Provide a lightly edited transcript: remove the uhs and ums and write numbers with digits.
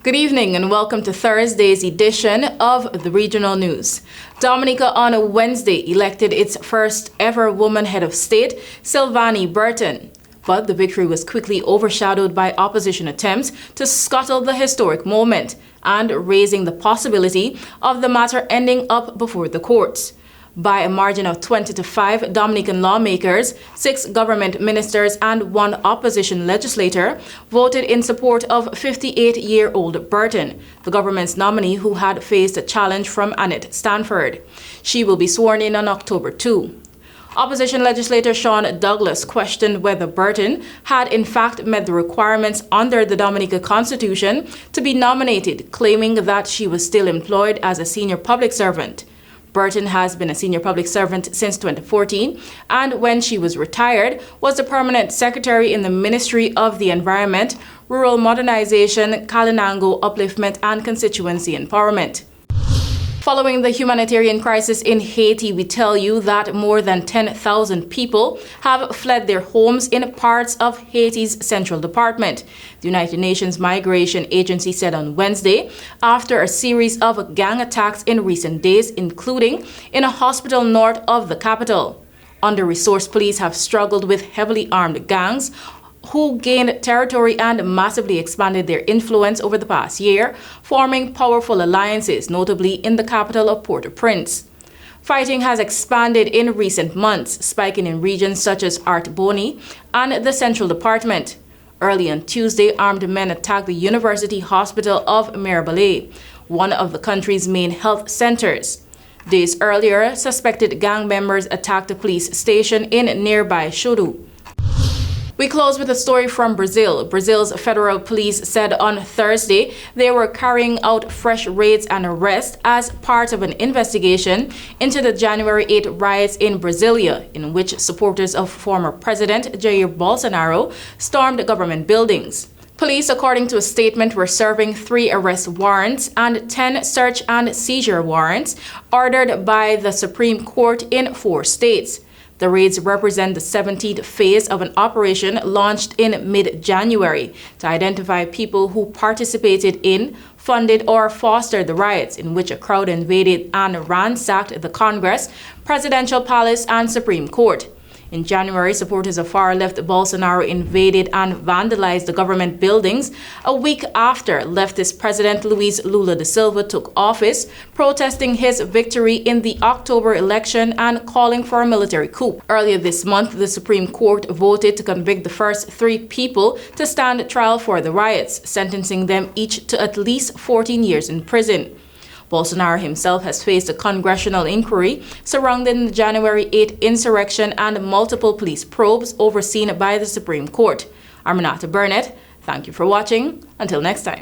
Good evening and welcome to Thursday's edition of the Regional News. Dominica on a Wednesday elected its first ever woman head of state, Sylvanie Burton. But the victory was quickly overshadowed by opposition attempts to scuttle the historic moment and raising the possibility of the matter ending up before the courts. By a margin of 20-5, Dominican lawmakers, 6 government ministers and 1 opposition legislator voted in support of 58-year-old Burton, the government's nominee who had faced a challenge from Annette Stanford. She will be sworn in on October 2. Opposition legislator Sean Douglas questioned whether Burton had in fact met the requirements under the Dominica Constitution to be nominated, claiming that she was still employed as a senior public servant. Burton has been a senior public servant since 2014 and when she was retired was the permanent secretary in the Ministry of the Environment, Rural Modernization, Kalinango Upliftment and Constituency Empowerment. Following the humanitarian crisis in Haiti, we tell you that more than 10,000 people have fled their homes in parts of Haiti's central department, the United Nations Migration Agency said on Wednesday, after a series of gang attacks in recent days, including in a hospital north of the capital. Under-resourced police have struggled with heavily armed gangs who gained territory and massively expanded their influence over the past year, forming powerful alliances, notably in the capital of Port-au-Prince. Fighting has expanded in recent months, spiking in regions such as Artibonite and the Central Department. Early on Tuesday, armed men attacked the University Hospital of Mirabelais, one of the country's main health centers. Days earlier, suspected gang members attacked a police station in nearby Chodu. We close with a story from Brazil. Brazil's federal police said on Thursday they were carrying out fresh raids and arrests as part of an investigation into the January 8 riots in Brasilia, in which supporters of former President Jair Bolsonaro stormed government buildings. Police, according to a statement, were serving 3 arrest warrants and 10 search and seizure warrants ordered by the Supreme Court in 4 states. The raids represent the 17th phase of an operation launched in mid-January to identify people who participated in, funded, or fostered the riots, in which a crowd invaded and ransacked the Congress, Presidential Palace, and Supreme Court. In January, supporters of far-left Bolsonaro invaded and vandalized the government buildings a week after leftist President Luiz Lula da Silva took office, protesting his victory in the October election and calling for a military coup. Earlier this month, the Supreme Court voted to convict the first 3 people to stand trial for the riots, sentencing them each to at least 14 years in prison. Bolsonaro himself has faced a congressional inquiry surrounding the January 8 insurrection and multiple police probes overseen by the Supreme Court. I'm RENATA. Thank you for watching. Until next time.